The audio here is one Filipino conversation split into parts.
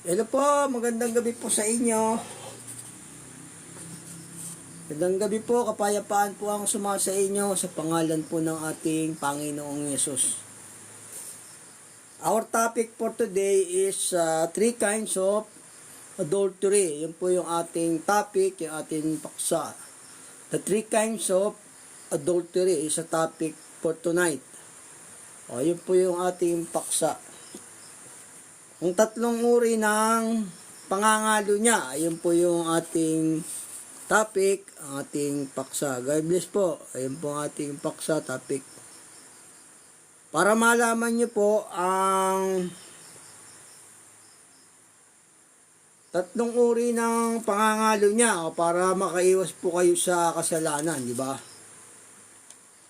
Hello po, magandang gabi po sa inyo. Magandang gabi po, kapayapaan po ang sumasa inyo sa pangalan po ng ating Panginoong Yesus. Our topic for today is three kinds of adultery. Yun po yung ating topic, yung ating paksa. The three kinds of adultery is a topic for tonight. Yun po yung ating paksa. Ang tatlong uri ng pangangalo niya, ayun po yung ating topic, ang ating paksa. God bless po. Ayun po ang ating paksa topic. Para malaman niyo po ang tatlong uri ng pangangalo niya para makaiwas po kayo sa kasalanan, di ba?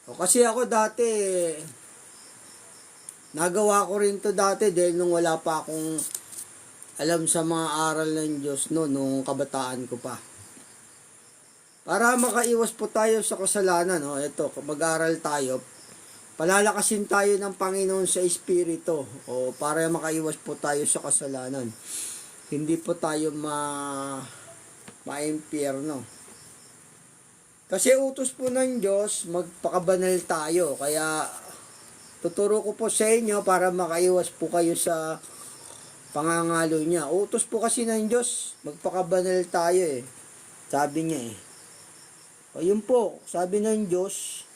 Kasi ako dati nagawa ko rin to dati dahil nung wala pa akong alam sa mga aral ng Diyos nung kabataan ko pa. Para makaiwas po tayo sa kasalanan, ito, mag-aral tayo, palalakasin tayo ng Panginoon sa Espiritu, para makaiwas po tayo sa kasalanan. Hindi po tayo ma-impyerno. Kasi utos po ng Diyos, magpakabanal tayo, kaya tuturo ko po sa inyo para makaiwas po kayo sa pangangalo niya. Utos po kasi ng Diyos, magpakabanal tayo Sabi niya Ayun po, sabi ng Diyos,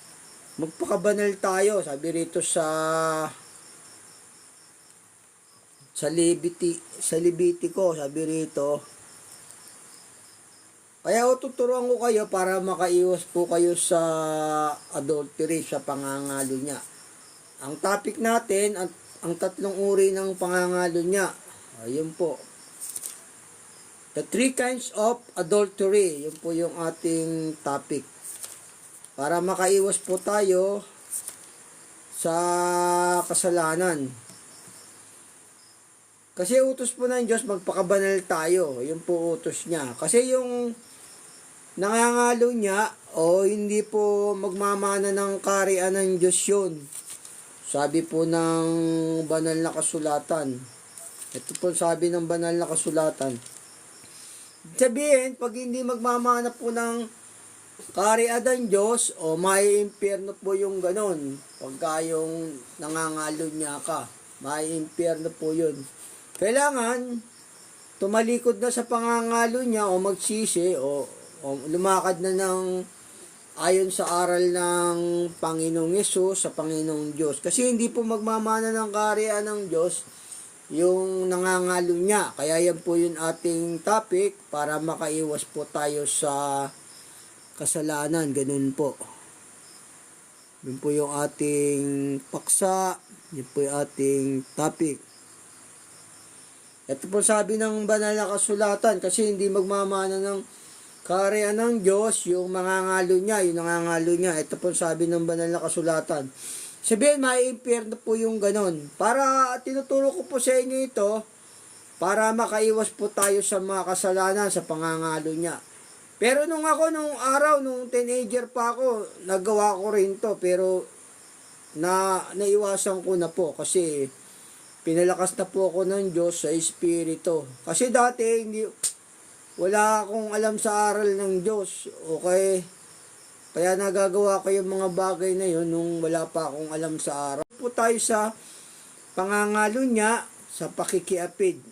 magpakabanal tayo. Sabi rito sa Levitico, sabi rito. Kaya tuturuan ko kayo para makaiwas po kayo sa adultery, sa pangangalo niya. Ang topic natin, ang tatlong uri ng pangangalo niya. Ayun po. The three kinds of adultery. Yun po yung ating topic. Para makaiwas po tayo sa kasalanan. Kasi utos po ng Diyos, magpakabanal tayo. Yun po utos niya. Kasi yung nangangalo niya, hindi po magmamana ng kaharian ng Diyos yun. Sabi po ng banal na kasulatan. Ito po sabi ng banal na kasulatan. Sabihin, pag hindi magmamana po ng kaharian ng Diyos, maiimpyerno po yung ganon. Pagka yung nangangalo niya ka, maiimpyerno po yun. Kailangan, tumalikod na sa pangangalo niya o magsisi o lumakad na ng ayon sa aral ng Panginoong Yesus sa Panginoong Diyos. Kasi hindi po magmamana ng kaharian ng Diyos yung nangangalo niya. Kaya yan po yung ating topic para makaiwas po tayo sa kasalanan. Ganun po. Yun po yung ating paksa. Yun po yung ating topic. Ito po sabi ng banal na kasulatan kasi hindi magmamana ng kaharian ng Diyos, yung mangangalo niya, yung nangangalo niya. Ito po sabi ng banal na kasulatan. Sabihin, maiimpyerno po yung ganon. Para tinuturo ko po sa inyo ito, para makaiwas po tayo sa mga kasalanan, sa pangangalo niya. Pero nung araw, nung teenager pa ako, nagawa ko rin to. Pero naiwasan ko na po kasi pinalakas na po ako ng Diyos sa Espiritu. Kasi dati, wala akong alam sa aral ng Diyos. Okay? Kaya nagagawa ko yung mga bagay na yun nung wala pa akong alam sa aral. Po tayo sa pangangalo niya sa pakikiapid.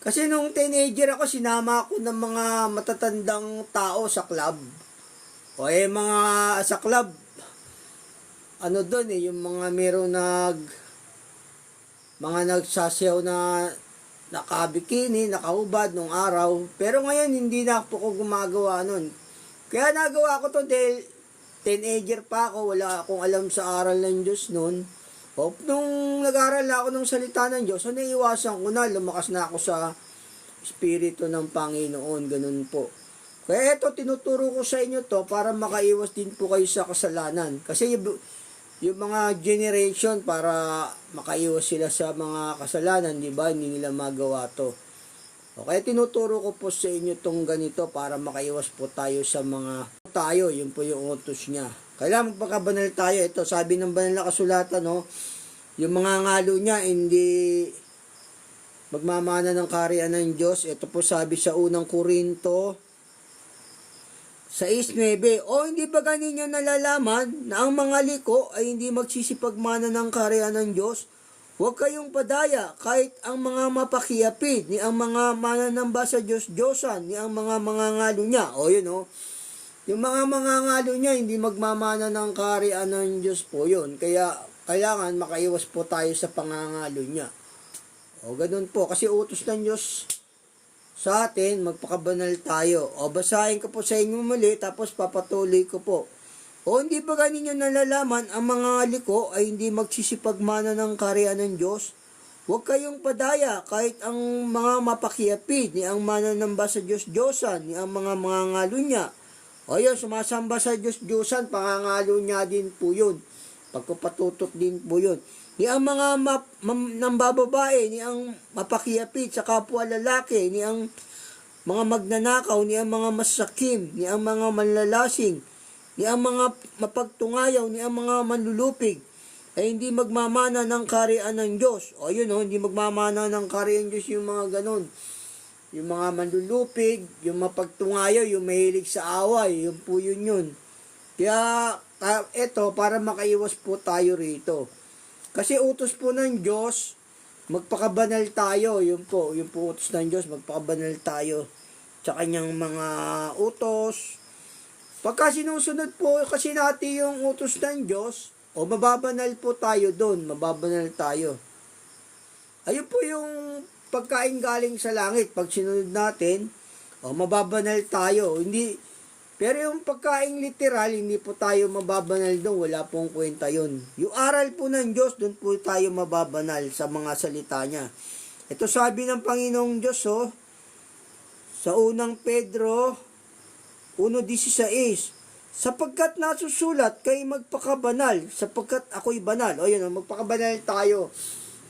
Kasi nung teenager ako, sinama ako ng mga matatandang tao sa club. Mga sa club, doon yung mga meron mga nagsasayaw na nakabikini, nakahubad nung araw. Pero ngayon, hindi na po ko gumagawa nun. Kaya nagawa ko to dahil teenager pa ako, wala akong alam sa aral ng Diyos nun. Nung nag-aral ako ng salita ng Diyos, naiiwasan ko na, lumakas na ako sa Espiritu ng Panginoon, ganun po. Kaya ito, tinuturo ko sa inyo to para makaiwas din po kayo sa kasalanan. Kasi yung mga generation para makaiwas sila sa mga kasalanan, di ba? Hindi nila magawa to. Okay, tinuturo ko po sa inyo tong ganito para makaiwas po tayo sa mga yun po yung utos niya. Kailangan magpakabanal tayo. Ito, sabi ng banal na kasulatan, yung mga ngalo niya, magmamana ng kaharian ng Diyos. Ito po sabi sa unang Korinto 6:9. O hindi ba ganinyo nalalaman na ang mga liko ay hindi magsisipagmana ng kaharian ng Diyos? Huwag kayong padaya, kahit ang mga mapakiyapid, ni ang mga mananamba sa Diyos-Diyosan, ni ang mga mangangalo niya. O yun o. Yung mga mangangalo niya, hindi magmamana ng kaharian ng Diyos po yun. Kaya kailangan makaiwas po tayo sa pangangalo niya. O ganun po, kasi utos ng Diyos sa atin, magpakabanal tayo. O basahin ko po sa inyo muli, tapos papatuloy ko po. O hindi ba ganinyo nalalaman, ang mga liko ay hindi magsisipagmana ng kaharian ng Diyos? Huwag kayong padaya, kahit ang mga mapakiyapid, ni ang mananamba sa Diyos-Diyosan, ni ang mga mangangalo niya. O yun, sumasamba sa Diyos-Diyosan, pangangalo niya din po yun. Pagpapatutok din po yun. Ni ang mga nambababae, ni ang mapakiyapid sa kapwa lalaki, ni ang mga magnanakaw, ni ang mga masakim, ni ang mga manlalasing, ni ang mga mapagtungayaw, ni ang mga manlulupig, ay hindi magmamana ng kaharian ng Diyos. O yun o, hindi magmamana ng kaharian ng Diyos yung mga ganon. Yung mga manlulupig, yung mapagtungayaw, yung mahilig sa away, yun po yun. Kaya, eto, para makaiwas po tayo rito. Kasi utos po ng Diyos, magpakabanal tayo. Yun po utos ng Diyos, magpakabanal tayo sa kanyang mga utos. Pagka sinusunod po kasi natin yung utos ng Diyos, o mababanal po tayo doon, mababanal tayo. Ayun po yung pagkain galing sa langit. Pag sinunod natin, o mababanal tayo. Pero yung pagkain literal, hindi po tayo mababanal doon. Wala pong kwenta yun. Yung aral po ng Diyos, doon po tayo mababanal sa mga salita niya. Ito sabi ng Panginoong Diyos, sa unang Pedro 1:16, sapagkat nasusulat, kayo magpakabanal, sapagkat ako'y banal. O yun, magpakabanal tayo.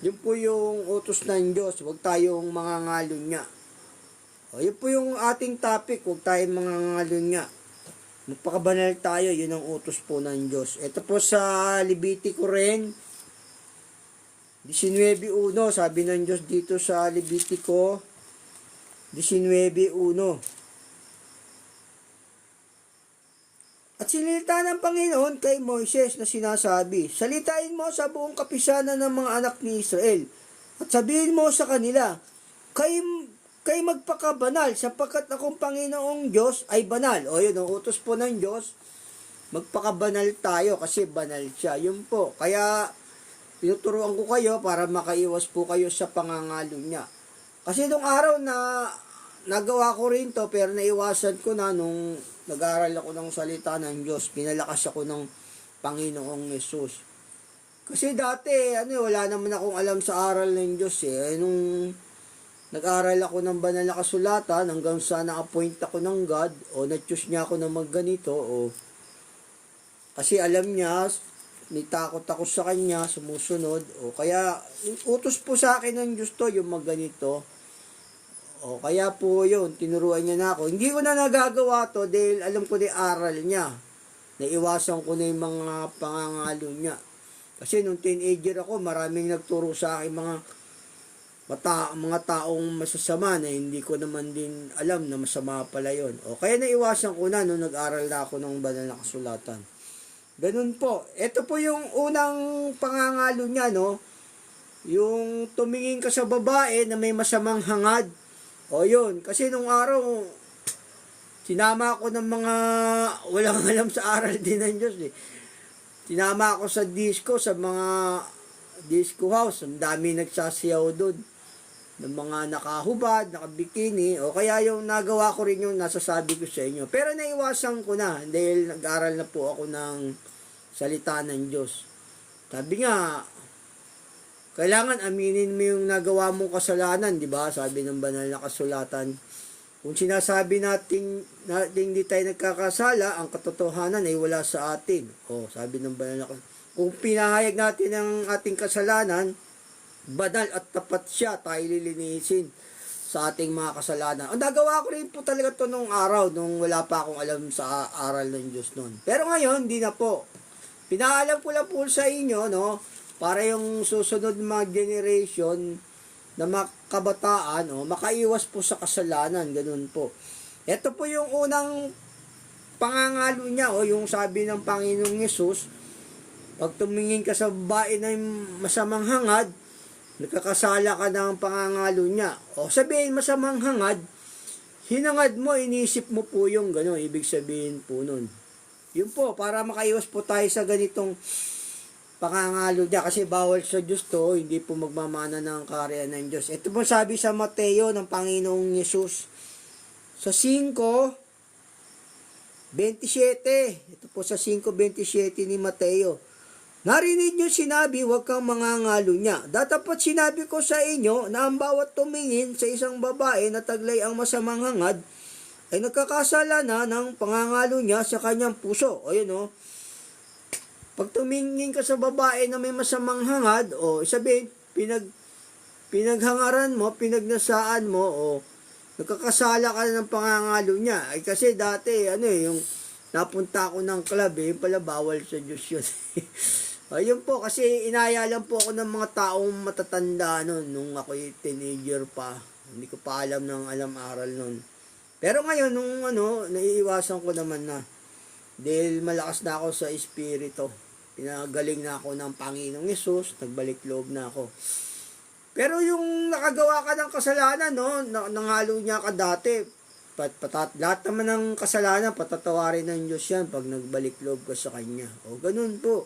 Yun po yung utos ng Diyos. Huwag tayong mangangalo niya. O yun po yung ating topic. Huwag tayong mangangalo niya. Magpakabanal tayo, yun ang utos po ng Diyos. Ito po sa Levitico rin, 19:1, sabi ng Diyos dito sa Levitico 19:1. At sinilita ng Panginoon kay Moises na sinasabi, salitain mo sa buong kapisanan ng mga anak ni Israel, at sabihin mo sa kanila, kay magpakabanal, sapagkat akong Panginoong Diyos ay banal. O yun, ang utos po ng Diyos, magpakabanal tayo kasi banal siya. Yun po. Kaya, tinuturuan ko kayo para makaiwas po kayo sa pangangalo niya. Kasi nung araw na nagawa ko rin to, pero naiwasan ko na nung nag-aaral ako ng salita ng Diyos. Pinalakas ako ng Panginoong Yesus. Kasi dati, wala naman akong alam sa aral ng Diyos nung nag-aral ako ng banal na kasulatan hanggang sa na-appoint ako ng God o na-choose niya ako na magganito kasi alam niya, may takot ako sa kanya, sumusunod kaya utos po sa akin ng Diyos to yung magganito kaya po yun, tinuruan niya na ako. Hindi ko na nagagawa to dahil alam ko na aral niya. Naiwasan ko na yung mga pangangalo niya. Kasi nung teenager ako, maraming nagturo sa akin mga taong masasama na hindi ko naman din alam na masama pala yun. Kaya naiwasan ko na nung nag-aral na ako ng banal na kasulatan. Ganun po. Ito po yung unang pangangalo niya, yung tumingin ka sa babae na may masamang hangad. Yun. Kasi nung araw, sinama ako ng mga walang alam sa aral din ng Diyos. Sinama ako sa disco, sa mga disco house. Ang dami nagsasayaw doon. Ng mga nakahubad, nakabikini. Kaya yung nagawa ko rin yung nasasabi ko sa inyo. Pero naiwasan ko na dahil nag-aral na po ako ng salita ng Diyos. Sabi nga, kailangan aminin mo yung nagawa mong kasalanan, di ba? Sabi ng banal na kasulatan. Kung sinasabi natin hindi tayo nagkakasala, ang katotohanan ay wala sa atin. Sabi ng banal na kasulatan. Kung pinahayag natin ang ating kasalanan, banal at tapat siya, tayo lilinisin sa ating mga kasalanan. Ang nagawa ko rin po talaga to nung araw, nung wala pa akong alam sa aral ng Diyos noon. Pero ngayon, hindi na po. Pinaalam ko lang po sa inyo, para yung susunod mga generation, na makabataan, makaiwas po sa kasalanan, ganun po. Ito po yung unang pangangalo niya, yung sabi ng Panginoong Yesus, pag tumingin ka sa babae na masamang hangad, nakakasala ka ng pangangalo niya. O sabihin masamang hangad, hinangad mo, inisip mo po yung gano'n, ibig sabihin po nun. Yun po, para makaiwas po tayo sa ganitong pangangalo niya, kasi bawal sa Diyos to, hindi po magmamana ng kaharian ng Diyos. Ito po sabi sa Mateo ng Panginoong Yesus, sa 5:27, ito po sa 5:27 ni Mateo, narinig niyo sinabi, huwag kang mangangalo niya. Datapat sinabi ko sa inyo na ang bawat tumingin sa isang babae na taglay ang masamang hangad ay nagkakasala na ng pangangalo niya sa kanyang puso. O yun pag tumingin ka sa babae na may masamang hangad, sabihin, pinaghangaran mo, pinagnasaan mo, nagkakasala ka na ng pangangalo niya. Ay kasi dati, yung napunta ako ng club, pala bawal sa Diyos yun. Ayun po, kasi inaya lang po ako ng mga taong matatanda noon, nung ako'y teenager pa. Hindi ko pa alam ng alam-aral noon. Pero ngayon, nung naiiwasan ko naman na. Dahil malakas na ako sa espiritu. Pinagaling na ako ng Panginoong Yesus, nagbalik loob na ako. Pero yung nakagawa ka ng kasalanan, nangalo niya ka dati, lahat naman ng kasalanan, patatawarin ng Diyos yan pag nagbalik loob ka sa Kanya. Ganun po.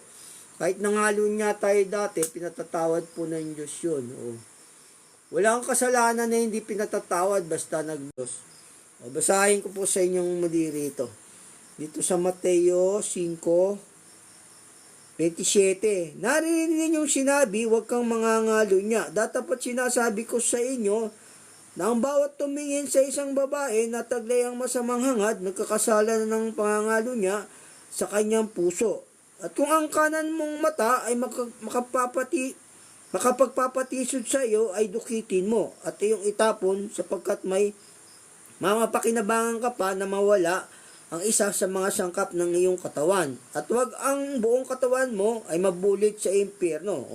Kahit nangalo niya tayo dati, pinatatawad po ng Diyos yun. Wala kang kasalanan na hindi pinatatawad basta nag-Diyos. Basahin ko po sa inyong muli rito. Dito sa Mateo 5:27. Narinig niyong sinabi, huwag kang mangangalo niya. Datapat sinasabi ko sa inyo, na ang bawat tumingin sa isang babae na taglay ang masamang hangad, nagkakasala na ng pangangalo niya sa kanyang puso. At kung ang kanan mong mata ay makapagpapatisod sa iyo, ay dukitin mo at iyong itapon, sapagkat may mamapakinabangan ka pa na mawala ang isa sa mga sangkap ng iyong katawan. At wag ang buong katawan mo ay mabulit sa impyerno.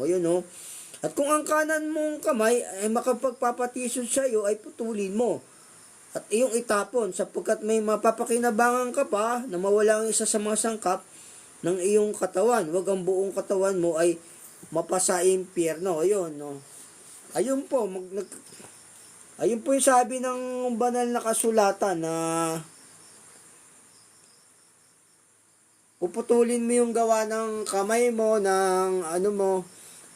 At kung ang kanan mong kamay ay makapagpapatisod sa iyo, ay putulin mo at iyong itapon, sapagkat may mapapakinabangan ka pa na mawala ang isa sa mga sangkap ng iyong katawan. Wag ang buong katawan mo ay mapasa impyerno. Ayun po, ayun po yung sabi ng banal na kasulatan na puputulin mo yung gawa ng kamay mo, ng mo.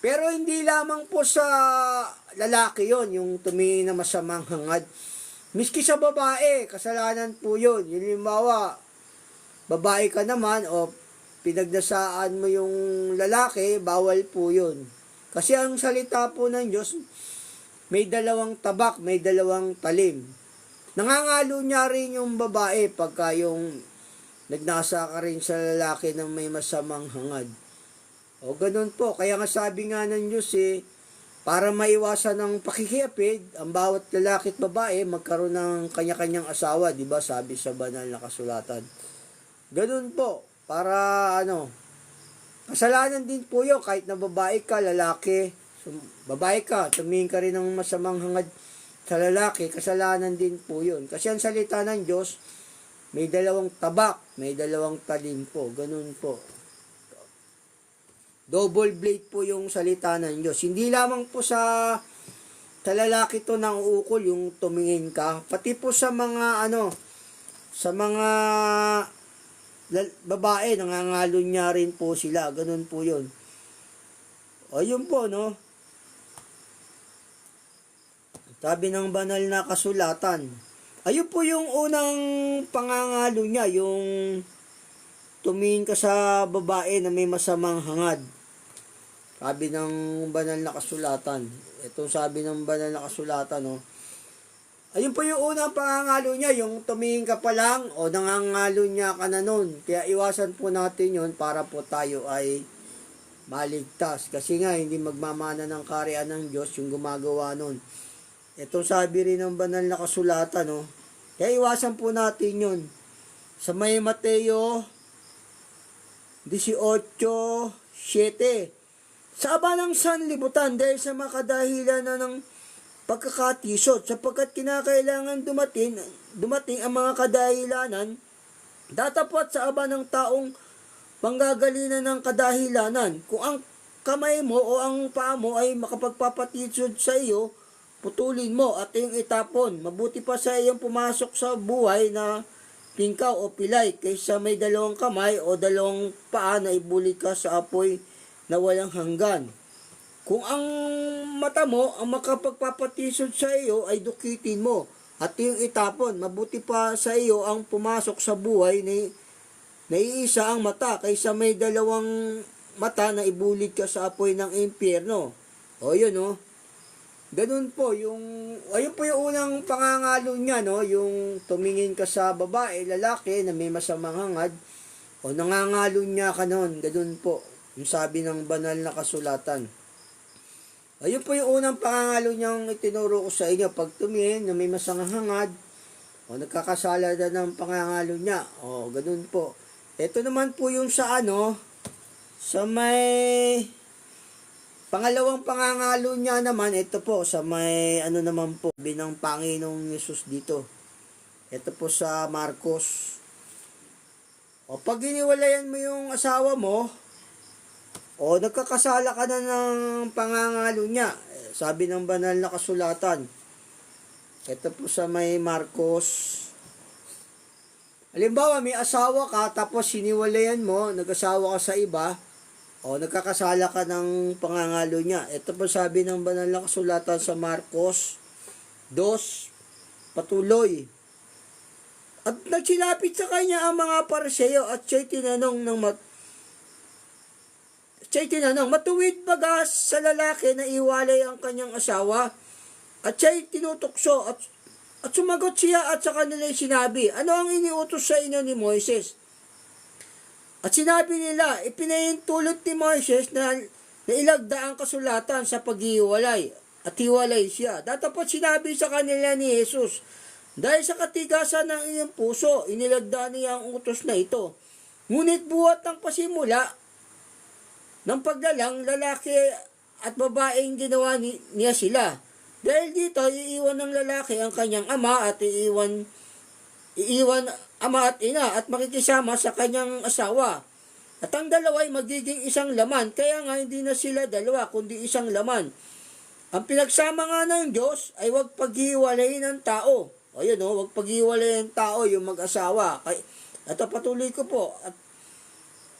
Pero hindi lamang po sa lalaki yon yung tumingin na masamang hangad. Miski sa babae, kasalanan po yun. Halimbawa, babae ka naman, pinagnasaan mo yung lalaki, bawal po yun. Kasi ang salita po ng Diyos, may dalawang tabak, may dalawang talim. Nangangalo niya rin yung babae pagka yung nagnasa ka rin sa lalaki ng may masamang hangad. Ganun po. Kaya nga sabi nga ng Diyos para maiwasan ng pakikiapid, ang bawat lalaki at babae magkaroon ng kanya-kanyang asawa, di ba? Sabi sa banal na kasulatan. Ganun po. Para kasalanan din po yun, kahit na babae ka, lalaki, babae ka, tumingin ka rin ng masamang hangad sa lalaki, kasalanan din po yun. Kasi ang salita ng Diyos, may dalawang tabak, may dalawang talim po, ganun po. Double blade po yung salita ng Diyos. Hindi lamang po sa lalaki to nang uukol yung tumingin ka, pati po sa mga sa mga babae, nangangalo niya rin po sila. Ganun po yun. Yun po, sabi ng banal na kasulatan. Ayun po yung unang pangangalo niya, yung tumingin ka sa babae na may masamang hangad. Sabi ng banal na kasulatan. Ito sabi ng banal na kasulatan, ayun po yung unang pangangalo niya, yung tumingin ka pa lang, nangangalo niya ka na nun. Kaya iwasan po natin yun para po tayo ay maligtas. Kasi nga, hindi magmamana ng kaharian ng Diyos yung gumagawa nun. Ito sabi rin ng banal na kasulatan, kaya iwasan po natin yun. Sa may Mateo 18:7, sa aba ng sanlibutan, dahil sa makadahilan na ng pagkakatisod, sapagkat kinakailangan dumating ang mga kadahilanan, datapwat sa aba ng taong panggagalinan ng kadahilanan. Kung ang kamay mo o ang paa mo ay makapagpapatisod sa iyo, putulin mo at iyong itapon. Mabuti pa sa iyong pumasok sa buhay na tingkaw o pilay, kaysa may dalawang kamay o dalawang paa na ibuli ka sa apoy na walang hanggan. Kung ang mata mo ang makapagpapatisod sa iyo, ay dukitin mo at iyong itapon. Mabuti pa sa iyo ang pumasok sa buhay na iisa ang mata, kaysa may dalawang mata na ibulid ka sa apoy ng impyerno. O yun o. Ganun po, ayun po yung unang pangangalo niya, no? Yung tumingin ka sa babae, lalaki na may masamang hangad, o nangangalo niya ka noon. Ganun po, yung sabi ng banal na kasulatan. Ayun po yung unang pangangalo niyang itinuro ko sa inyo. Pag tumingin na may masamang hangad, o nagkakasala na ng pangangalo niya. O, ganun po. Ito naman po yung sa sa may pangalawang pangangalo niya naman, ito po, sa may naman po, binang Panginoong Yesus dito. Ito po sa Marcos. O, pag iniwalayan mo yung asawa mo, o nagkakasala ka na ng pangangalo niya, sabi ng banal na kasulatan. Ito po sa may Marcos. Halimbawa, may asawa ka, tapos siniwalayan mo, nag-asawa ka sa iba, o nagkakasala ka ng pangangalo niya. Ito po sabi ng banal na kasulatan sa Marcos 2, patuloy. At nagsilapit sa kanya ang mga Pariseo at siya'y tinanong, matuwid baga sa lalaki na iwalay ang kanyang asawa? At siya'y tinutokso at sumagot siya at sa kanila'y sinabi, ano ang iniutos sa inyo ni Moises? At sinabi nila, ipinahintulot ni Moises na ilagda ang kasulatan sa paghiwalay at hiwalay siya. Datapot sinabi sa kanila ni Jesus, dahil sa katigasan ng iyong puso, inilagda niya ang utos na ito. Ngunit buhat ng pasimula ng paglalang, lalaki at babaeng ginawa niya sila. Dahil dito, iiwan ng lalaki ang kanyang ama at iiwan ama at ina at makikisama sa kanyang asawa. At ang dalawa ay magiging isang laman. Kaya nga hindi na sila dalawa, kundi isang laman. Ang pinagsama nga ng Diyos ay huwag paghiwalayin ng tao. O yun o, huwag paghiwalayin ng tao yung mag-asawa. At patuloy ko po.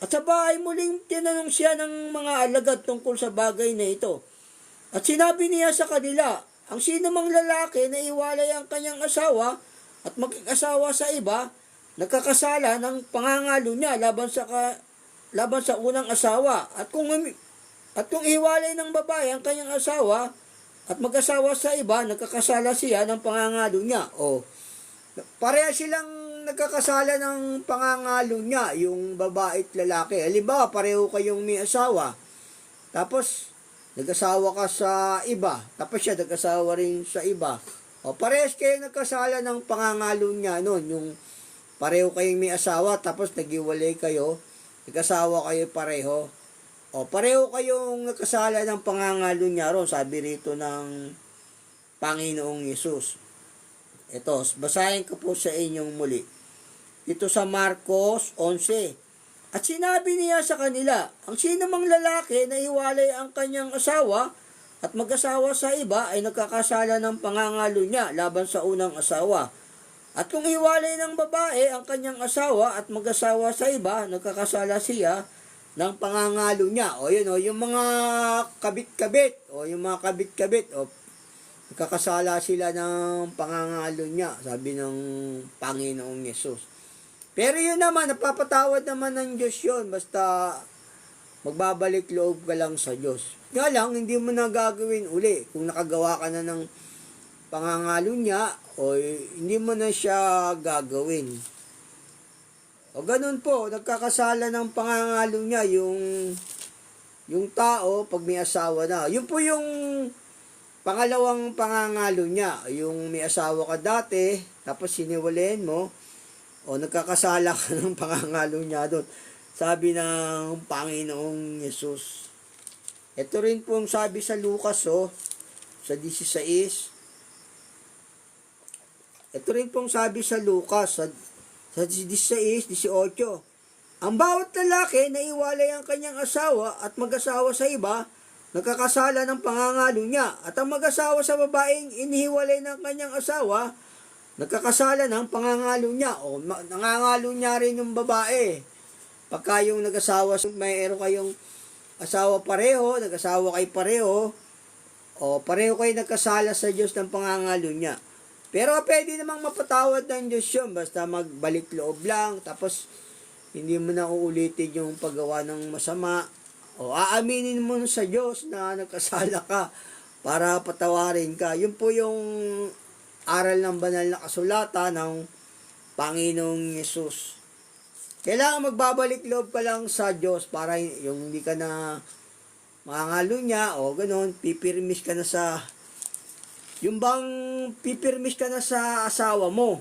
At sa bahay muling tinanong siya ng mga alagad tungkol sa bagay na ito. At sinabi niya sa kanila, ang sino mang lalaki na iwalay ang kanyang asawa at mag-asawa sa iba, nagkakasala ng pangangalo niya laban sa unang asawa. At kung iwalay ng babae ang kanyang asawa at mag-asawa sa iba, nagkakasala siya ng pangangalo niya. O, pareha silang nagkakasala ng pangangalo niya, yung babae at lalaki. Halimbawa, pareho kayong may asawa. Tapos, nag-asawa ka sa iba. Tapos siya, nag-asawa rin sa iba. O, parehas kayo nagkasala ng pangangalo niya noon. Yung pareho kayong may asawa, tapos nag-iwalay kayo, nag-asawa kayo pareho. O, pareho kayong nagkasala ng pangangalo niya ron, sabi rito ng Panginoong Yesus. Ito, basahin ko po sa inyong muli. Dito sa Marcos 11. At sinabi niya sa kanila, ang sino mang lalaki na iwalay ang kanyang asawa at mag-asawa sa iba ay nagkakasala ng pangangalo niya laban sa unang asawa. At kung iwalay ng babae ang kanyang asawa at mag-asawa sa iba, nagkakasala siya ng pangangalo niya. O yun o, yung mga kabit-kabit, nagkakasala sila ng pangangalo niya, sabi ng Panginoong Yesus. Pero yun naman, napapatawad naman ng Diyos yun, basta magbabalik loob ka lang sa Diyos. Nga lang, hindi mo na gagawin uli. Kung nakagawa ka na ng pangangalo niya, o hindi mo na siya gagawin. O ganun po, nagkakasala ng pangangalo niya yung tao pag may asawa na. Yun po yung pangalawang pangangalo niya. Yung may asawa ka dati, tapos siniwalayan mo, o nagkakasala ka ng pangangalo niya doon. Sabi ng Panginoong Yesus. Ito rin pong sabi sa Lucas, sa 16. Ito rin pong sabi sa Lucas, sa 16, 18. Ang bawat lalaki na iwalay ang kanyang asawa at mag-asawa sa iba, nagkakasala ng pangangalo niya. At ang mag-asawa sa babaeng inihiwalay ng kanyang asawa, nagkakasala ng pangangalo niya. O nangangalo niya rin yung babae. Pagka yung nag-asawa, mayroon kayong asawa pareho, nag-asawa kayo pareho, o pareho kayo nagkasala sa Diyos ng pangangalo niya. Pero pwede namang mapatawad ng Diyos yun, basta magbalik loob lang, tapos hindi mo na uulitin yung paggawa ng masama, o aaminin mo sa Diyos na nagkasala ka para patawarin ka. Yun po yung aral ng banal na kasulatan ng Panginoong Yesus. Kailangan magbabalik loob ka lang sa Diyos para yung hindi ka na makangalo niya, o ganun, pipirmis ka na sa yung bang pipirmis ka na sa asawa mo.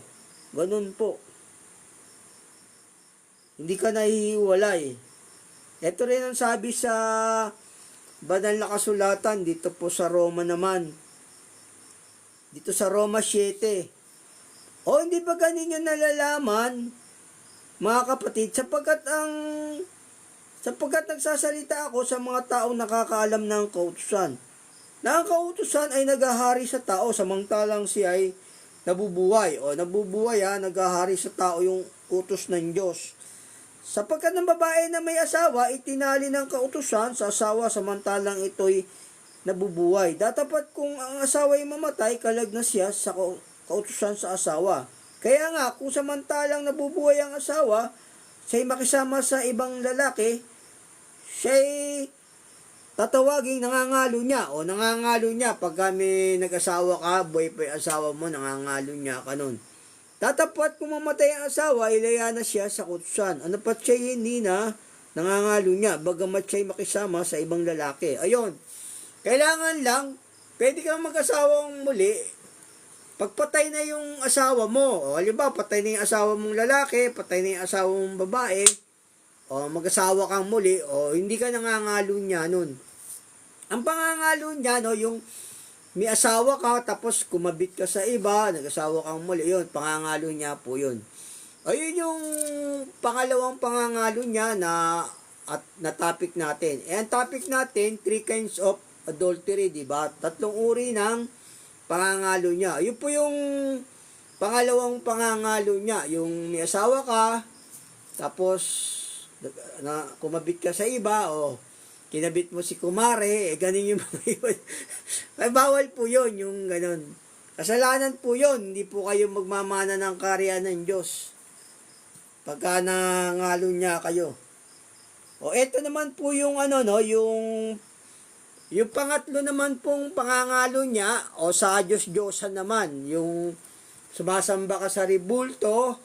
Ganun po. Hindi ka nahihiwalay. Ito rin ang sabi sa banal na kasulatan dito po sa Roma naman. Dito sa Roma 7. O hindi ba ganin yung nalalaman, mga kapatid, sapagkat nagsasalita ako sa mga taong nakakaalam ng kautusan. Na ang kautusan ay naghahari sa tao samantalang siya ay nabubuhay. O nabubuhay naghahari sa tao yung utos ng Diyos. Sapagkat ng babae na may asawa, itinali ng kautusan sa asawa samantalang ito'y nabubuhay. Datapat kung ang asawa ay mamatay, kalag na siya sa kautusan sa asawa. Kaya nga, kung samantalang nabubuhay ang asawa, siya'y makisama sa ibang lalaki, siya'y tatawaging nangangalo niya, o nangangalo niya pag kami nag-asawa ka, boyfriend asawa mo, nangangalo niya ka nun. Tatapat kung mamatay ang asawa, ilaya na siya sa kautusan. Ano pat siya hindi na nangangalo niya, bagamat siya'y makisama sa ibang lalaki. Ayun, kailangan lang, pwede kang mag-asawang muli, pagpatay na yung asawa mo, o halimbawa, patay na yung asawa mong lalaki, patay na yung asawa mong babae, o mag-asawa kang muli, o hindi ka nangangalo niya nun. Ang pangangalo niya, yung may asawa ka, tapos kumabit ka sa iba, nag-asawa kang muli, yun, pangangalo niya po yun. Ayun yung pangalawang pangangalo niya na topic natin. Ang topic natin, 3 kinds of adultery, diba? 3 uri ng pangangalo niya. Yun po yung pangalawang pangangalo niya, yung may asawa ka, tapos kumabit ka sa iba, o kinabit mo si kumare, ganin yung mga yun. Ay, bawal po yun, yung ganon. Kasalanan po yun, hindi po kayo magmamana ng karya ng Diyos pagka nangalo niya kayo. O eto naman po yung yung pangatlo naman pong pangangalo niya, o sa Diyos-Diyosan naman, yung sumasamba ka sa ribulto,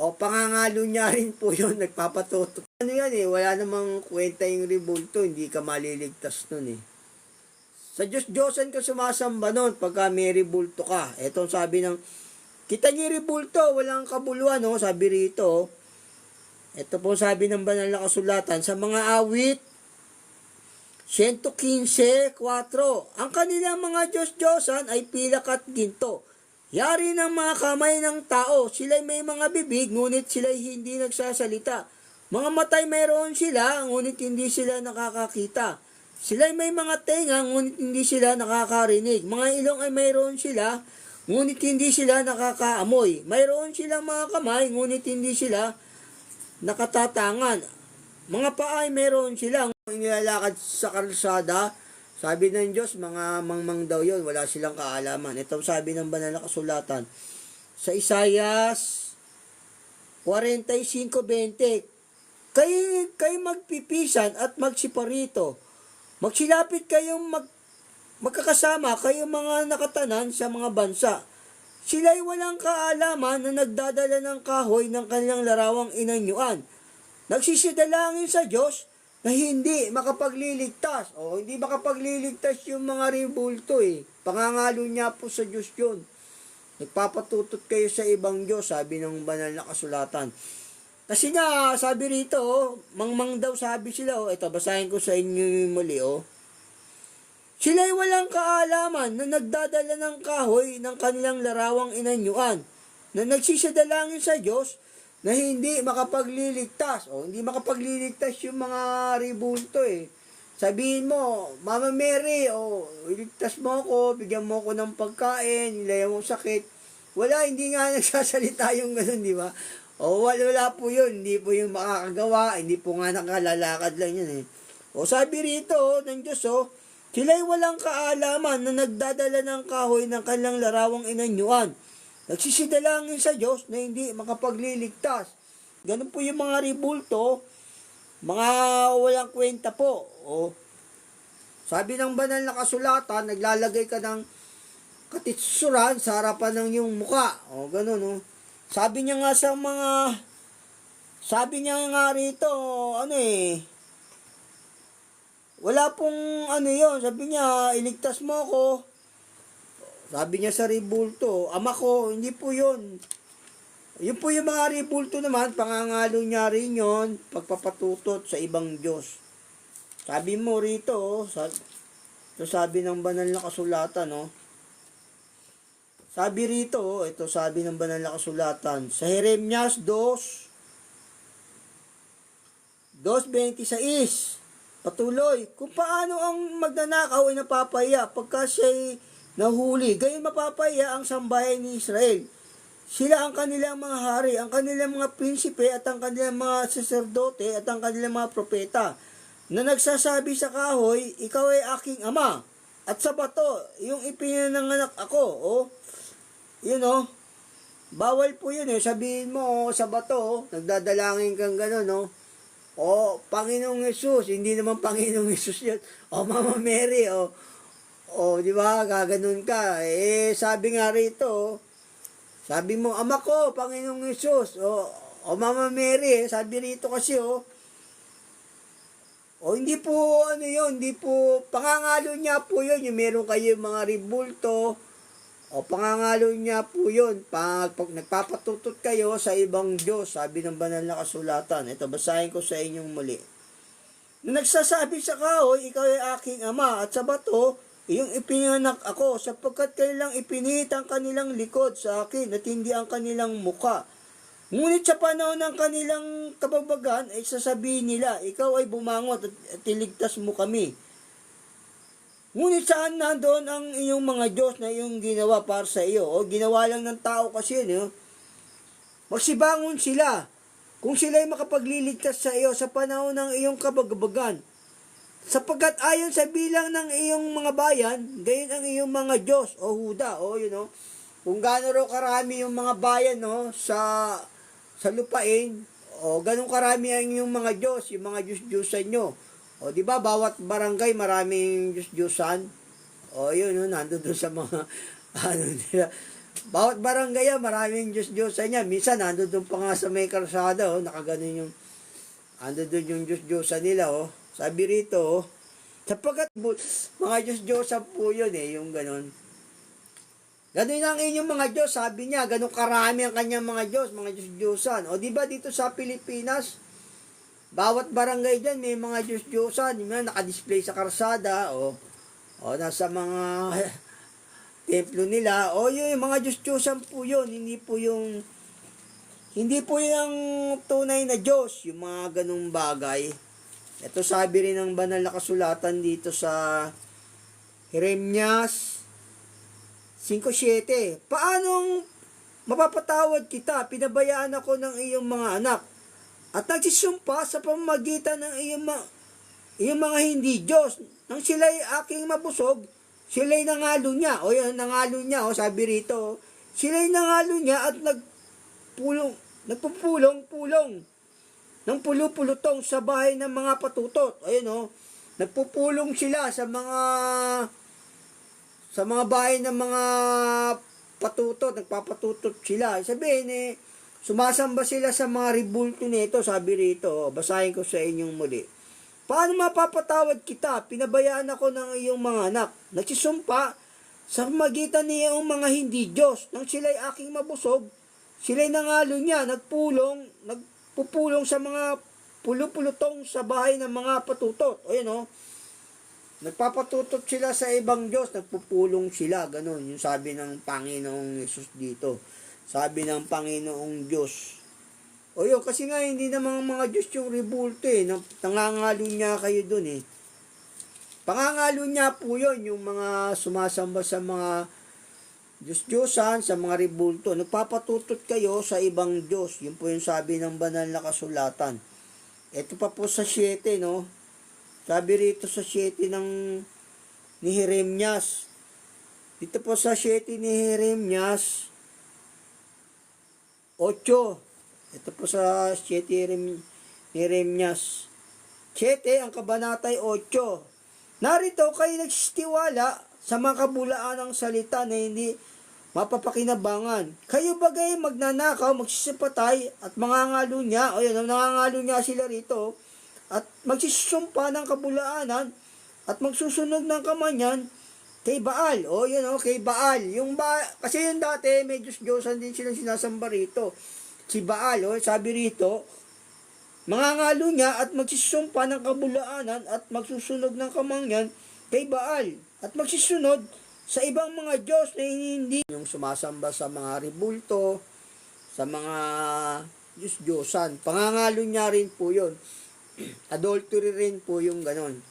o pangangalo niya rin po yun, nagpapatutok. Ano yan wala namang kwenta yung ribulto, hindi ka maliligtas nun Sa Diyos-Diyosan ka sumasamba nun, pagka may ribulto ka. Etong sabi ng, kita niyo ribulto, walang kabuluhan, sabi rito. Ito po sabi ng banal na kasulatan, sa mga awit, 115:4, ang kanilang mga Diyos-Diyosan ay pilak at ginto. Yari ng mga kamay ng tao, sila'y may mga bibig, ngunit sila'y hindi nagsasalita. Mga matay mayroon sila, ngunit hindi sila nakakakita. Sila'y may mga tenga, ngunit hindi sila nakakarinig. Mga ilong ay mayroon sila, ngunit hindi sila nakakaamoy. Mayroon silang mga kamay, ngunit hindi sila nakatatangan. Mga paa ay mayroon silang nilalakad sa kalsada. Sabi ng Diyos, mga mangmang daw yun, wala silang kaalaman. Ito sabi ng banal na kasulatan. Sa Isaias 45:20, kayo magpipisan at magsiparito. Magsilapit kayong magkakasama, kayong mga nakatanan sa mga bansa. Sila'y walang kaalaman na nagdadala ng kahoy ng kanilang larawang inanyuan. Nagsisidalangin sa Diyos na hindi makapagliligtas. O hindi makapagliligtas yung mga ribulto Pangangalo niya po sa Diyos yun. Nagpapatutot kayo sa ibang Diyos, sabi ng banal na kasulatan. Kasi nga, sabi rito, mangmang daw sabi sila, ito, basahin ko sa inyo yung muli, Sila'y walang kaalaman na nagdadala ng kahoy ng kanilang larawang inanyuan, na nagsisadalangin sa Diyos na hindi makapagliligtas. O, hindi makapagliligtas yung mga ribulto eh. Sabihin mo, Mama Mary, iligtas mo ako, bigyan mo ako ng pagkain, ilayan mo sakit. Wala, hindi nga nagsasalita yung ganun, di ba? Wala po yun, hindi po yung makakagawa, hindi po nga nakalalakad lang yun eh. Sabi rito ng Diyos, sila'y walang kaalaman na nagdadala ng kahoy ng kanilang larawang inanyuan. Nagsisidalangin sa Diyos na hindi makapagliligtas. Ganun po yung mga ribulto, mga walang kwenta po. Sabi ng banal na kasulatan, naglalagay ka ng katitsuran sa harapan ng iyong muka. Ganun. Sabi niya nga rito, wala pong yun. Sabi niya, iligtas mo ako. Sabi niya sa ribulto, ama ko, hindi po yun. Yun po yung mga ribulto naman, pangangalo niya rin yun, pagpapatutot sa ibang Diyos. Sabi mo rito, sabi ng banal na kasulatan, Sabi rito, ito sabi ng banal na kasulatan, sa Jeremias 2:26, patuloy, kung paano ang magnanakaw ay napapaya pagka siya'y nahuli, gayon mapapaya ang sambahay ni Israel. Sila ang kanilang mga hari, ang kanilang mga prinsipe, at ang kanilang mga saserdote, at ang kanilang mga propeta, na nagsasabi sa kahoy, ikaw ay aking ama, at sa bato, yung ipinanganak ako, bawal po yun sabihin mo, sa bato, nagdadalangin kang gano'n, Panginoong Jesus, hindi naman Panginoong Jesus yun. Mama Mary, di ba, gaganon ka. Sabi nga rito, sabi mo, ama ko, Panginoong Jesus, Mama Mary, sabi rito kasi, hindi po, hindi po, pangangalo niya po yun, yung meron kayo mga ribulto, pangangalo niya po yun, pag nagpapatutot kayo sa ibang Diyos, sabi ng banal na kasulatan. Ito, basahin ko sa inyong muli. Na nagsasabi sa kahoy, ikaw ay aking ama, at sa bato, iyong ipinanganak ako, sapagkat kanilang ipinihit ang kanilang likod sa akin, at hindi ang kanilang muka. Ngunit sa panahon ng kanilang kababagan, ay sasabihin nila, ikaw ay bumangot at iligtas mo kami. Ngunit saan nandoon ang iyong mga Diyos na iyong ginawa para sa iyo? Ginawa lang ng tao kasi yun. Magsibangon sila kung sila'y makapagliligtas sa iyo sa panahon ng iyong kabagabagan. Sapagkat ayon sa bilang ng iyong mga bayan, gayon ang iyong mga Diyos, Huda, kung gaano raw karami yung mga bayan, sa lupain, ganun karami ang iyong mga Diyos, yung mga Diyos-Diyosan nyo. Di ba, bawat barangay maraming Diyos-Diyosan. Nandun doon sa mga, nila. Bawat barangay maraming Diyos-Diyosan niya. Minsan, nandun doon pa nga sa may karsada, nakaganon yung, nandun doon yung Diyos-Diyosan nila, Sabi rito, sapagkat mga Diyos-Diyosan po yun, yung ganon. Ganon ang inyong mga Diyos, sabi niya, ganon karami ang kanyang mga Diyos, mga Diyos-Diyosan. Di ba dito sa Pilipinas, bawat barangay dyan, may mga Diyos-Diyosan, yung mga nakadisplay sa karsada, nasa mga templo nila, yung mga Diyos-Diyosan po yun, hindi po yung tunay na Diyos, yung mga ganung bagay. Ito sabi rin ng banal na kasulatan dito sa Jeremias 5:7, paanong mapapatawad kita, pinabayaan ako ng iyong mga anak, at nagsisumpa sa pamamagitan ng iyong mga hindi Diyos, nang sila'y aking mabusog, sila'y nangalo niya. Nangalo niya, sabi rito, sila'y nangalo niya at nagpupulong-pulong ng pulupulutong sa bahay ng mga patutot. Nagpupulong sila sa mga bahay ng mga patutot, nagpapatutot sila. Sabihin sumasamba sila sa mga ribulto nito, sabi rito, basahin ko sa inyong muli. Paano mapapatawad kita? Pinabayaan ako ng iyong mga anak. Nagsisumpa sa magitan niyong mga hindi Diyos. Nang sila'y aking mabusog, sila'y nangalo niya, nagpupulong sa mga pulupulutong sa bahay ng mga patutot. Nagpapatutot sila sa ibang Diyos, nagpupulong sila, ganun. Yung sabi ng Panginoong Yesus dito. Sabi ng Panginoong Diyos. O yun, kasi nga hindi namang mga Diyos yung rebulto eh. Nangangalo niya kayo dun eh. Pangangalo niya po yun, yung mga sumasamba sa mga Diyos-Diyosan, sa mga rebulto. Nagpapatutot kayo sa ibang Diyos. Yun po yung sabi ng banal na kasulatan. Ito pa po sa 7, no? Sabi rito sa 7 ni Jeremias. Dito po sa 7 ni Jeremias 8. Ito po sa 7 ni Jeremias 7, ang kabanatay 8. Narito kayo nagsistiwala sa mga kabulaan ng salita na hindi mapapakinabangan. Kayo bagay magnanakaw, magsisipatay, at mangangalo niya, o yan, nangangalo niya sila rito, at magsisusumpa ng kabulaanan, at magsusunog ng kamanyan kay Baal. O yan o, kay Baal. Kasi yung dati, may Diyos-Diyosan din silang sinasamba rito. Si Baal, o, sabi rito, mangangalo niya at magsisusumpa ng kabulaanan at magsusunog ng kamanyan kay Baal. At magsisunod sa ibang mga Diyos na hindi yung sumasamba sa mga rebulto, sa mga Diyos-Diyosan. Pangangalo niya rin po yun. Adultery rin po yung ganon.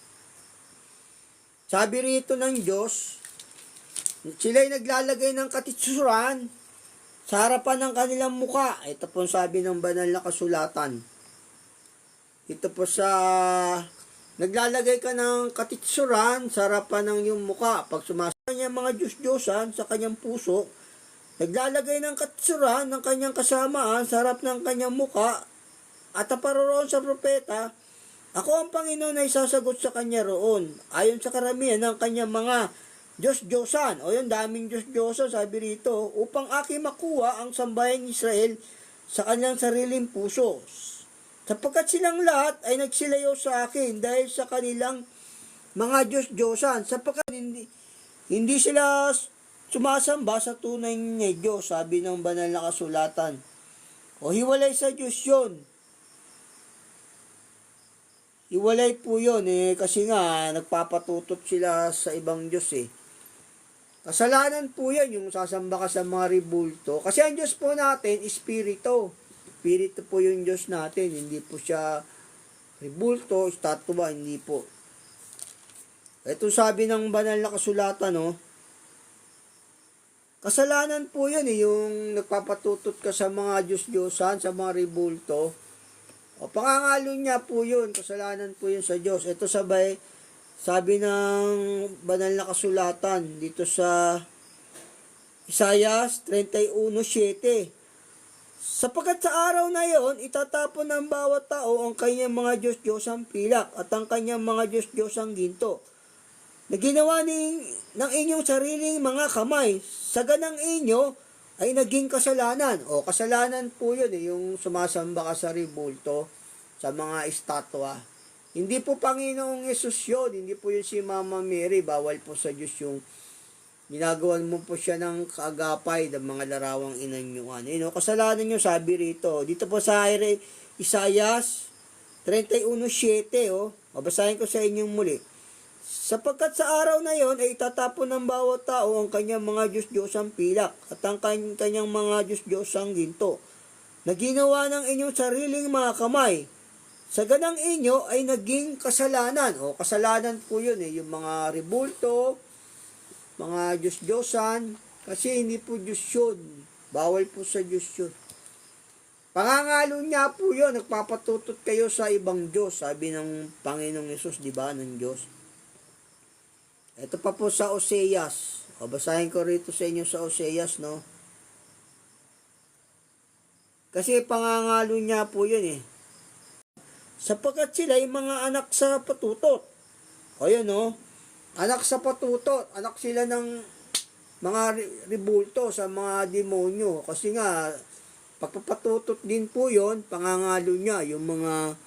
Sabi rito ng Diyos, sila'y naglalagay ng katitsuran sa harapan ng kanilang muka. Ito po sabi ng banal na kasulatan. Ito po sa naglalagay ka ng katitsuran sa harapan ng iyong muka. Pag sumasama niya mga Diyos-Diyosan sa kanyang puso, naglalagay ng katitsuran ng kanyang kasamaan sa harap ng kanyang muka at aparoroon sa propeta, ako ang Panginoon ay sasagot sa kanya roon, ayon sa karamihan ng kanyang mga Diyos-Diyosan. O yung daming Diyos-Diyosan, sabi rito, upang aking makuha ang sambayang Israel sa kanyang sariling puso. Sapagkat silang lahat ay nagsilayo sa akin dahil sa kanilang mga Diyos-Diyosan. Sapagkat hindi sila sumasamba sa tunay na Diyos, sabi ng banal na kasulatan. O hiwalay sa Diyos yun. Hiwalay po yun eh, kasi nga nagpapatutot sila sa ibang Diyos eh. Kasalanan po yan yung sasamba ka sa mga rebulto. Kasi ang Diyos po natin, Espiritu. Espiritu po yung Diyos natin, hindi po siya rebulto, estatwa, hindi po. Ito sabi ng banal na kasulatan, no? Kasalanan po yan eh, yung nagpapatutot ka sa mga Diyos-Diyosan, sa mga rebulto. O pangangalo niya po yun, kasalanan po yun sa Diyos. Ito sabi ng banal na kasulatan, dito sa Isaiah 31:7. Sapagkat sa araw na yon, itatapon ng bawat tao ang kanyang mga Diyos-Diyosang pilak at ang kanyang mga Diyos-Diyosang ginto na ginawa ng inyong sariling mga kamay. Sa ganang inyo ay naging kasalanan. O kasalanan po yun eh, yung sumasamba ka sa rebulto, sa mga estatwa. Hindi po Panginoong Yesus yun, hindi po yun si Mama Mary, bawal po sa Diyos yung ginagawan mo po siya ng kaagapay ng mga larawang inanyuan. Kasalanan nyo, sabi rito. Dito po sa Isaiah 31:7, babasahin ko sa inyong muli. Sapagkat sa araw na yon ay itatapon ng bawat tao ang kanyang mga Diyos-Diyosang pilak at ang kanyang mga Diyos-Diyosang ginto na ginawa ng inyong sariling mga kamay. Sa ganang inyo ay naging kasalanan. Kasalanan po yun eh, yung mga rebulto, mga Diyos-Diyosan, kasi hindi po Diyos yun. Bawal po sa Diyos yun. Pangangalo niya po yun, nagpapatutot kayo sa ibang Diyos, sabi ng Panginoong Yesus, di ba, ng Diyos. Ito pa po sa Oseas. Basahin ko rito sa inyo sa Oseas, no? Kasi pangangalo niya po yun eh. Sapagkat sila ay mga anak sa patutot. O yun, no? Anak sa patutot, anak sila ng mga rebulto sa mga demonyo. Kasi nga, pagpapatutot din po yon, pangangalo niya, yung mga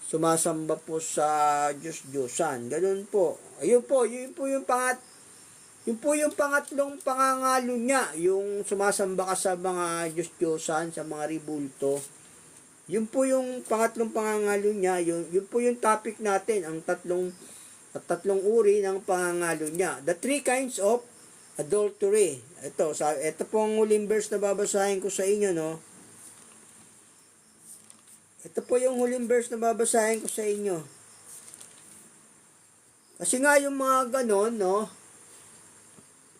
sumasamba po sa Diyos-Diyosan. Ganun po. Ayun po, yun po yung pangatlong pangangalo niya, yung sumasamba ka sa mga Diyos-Diyosan, sa mga rebulto. Yun po yung pangatlong pangangalo niya, yun po yung topic natin, ang tatlong at 3 uri ng pangangalo niya. The 3 kinds of adultery. Ito pong huling verse na babasahin ko sa inyo, no? Ito po yung huling verse na babasahin ko sa inyo. Kasi nga yung mga ganon, no?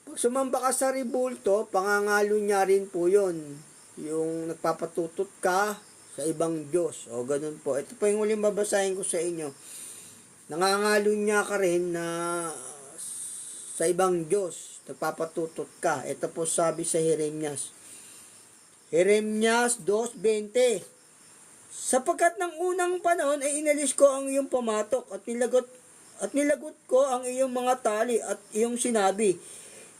Pag sumamba ka sa rebulto, pangangalo niya rin po yun. Yung nagpapatutot ka sa ibang Diyos. O ganun po. Ito po yung huling babasahin ko sa inyo. Nangangalo niya ka rin na sa ibang Diyos. Nagpapatutot ka. Ito po sabi sa Jeremias. Jeremias 2:20. Sapagkat ng unang panahon ay inalis ko ang iyong pamatok at nilagot ko ang iyong mga tali at iyong sinabi,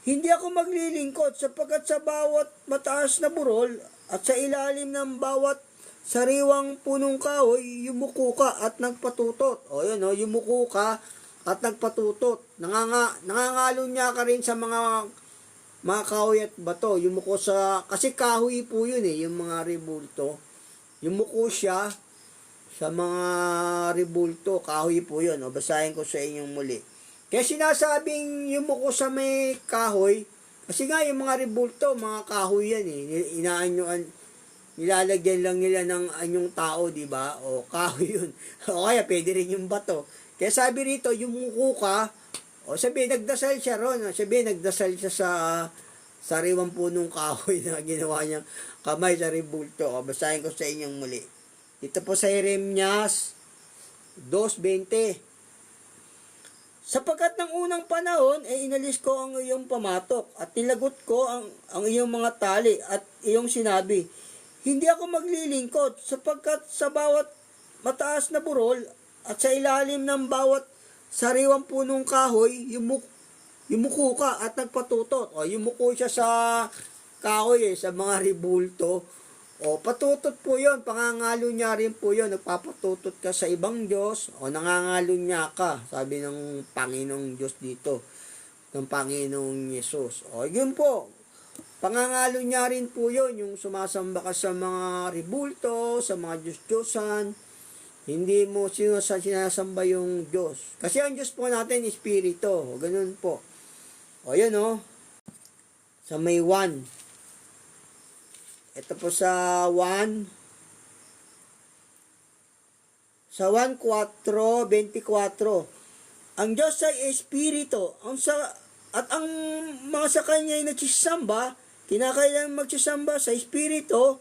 hindi ako maglilingkod sapagkat sa bawat mataas na burol at sa ilalim ng bawat sariwang punong kahoy, yumuko ka at nagpatutot. O yun, yumuko ka at nagpatutot. Nangangalo niya ka rin sa mga kahoy at bato. Yumuko kasi kahoy po yun yung mga rebulto. Yumuko siya sa mga rebulto, kahoy po yun. Basahin ko sa inyong muli. Kaya sinasabing yumuko sa may kahoy, kasi nga yung mga rebulto, mga kahoy yan nilalagyan lang nila ng anyong tao, di ba? O kahoy yun. O kaya pwede rin yung bato. Kaya sabi rito, yumuko ka, o sabi, nagdasal siya ron. Sabi, nagdasal siya sa sariwang punong kahoy na ginawa niyang kamay sa rebulto. O, basahin ko sa inyong muli. Dito po sa Jeremias 2:20. Sapagkat ng unang panahon ay inalis ko ang iyong pamatok at nilagot ko ang iyong mga tali at iyong sinabi, hindi ako maglilingkod sapagkat sa bawat mataas na burol at sa ilalim ng bawat sariwang punong kahoy, yumuko ka at nagpatutot. O, yumuko siya sa kahoy sa mga rebulto. O, patutot po yun. Pangangalo niya rin po yun. Nagpapatutot ka sa ibang Diyos. O, nangangalo niya ka. Sabi ng Panginoong Diyos dito. Ng Panginoong Yesus. O, yun po. Pangangalo niya rin po yun. Yung sumasamba ka sa mga rebulto, sa mga Diyos-Diyosan. Hindi mo sinasamba yung Diyos. Kasi ang Diyos po natin, Espiritu. O, ganun po. O, yun sa may 1. Ito po sa 1. Sa 1:4-24. Ang Diyos ay Espiritu. At ang mga sa Kanya ay nagsisamba, kinakailangan magsisamba sa Espiritu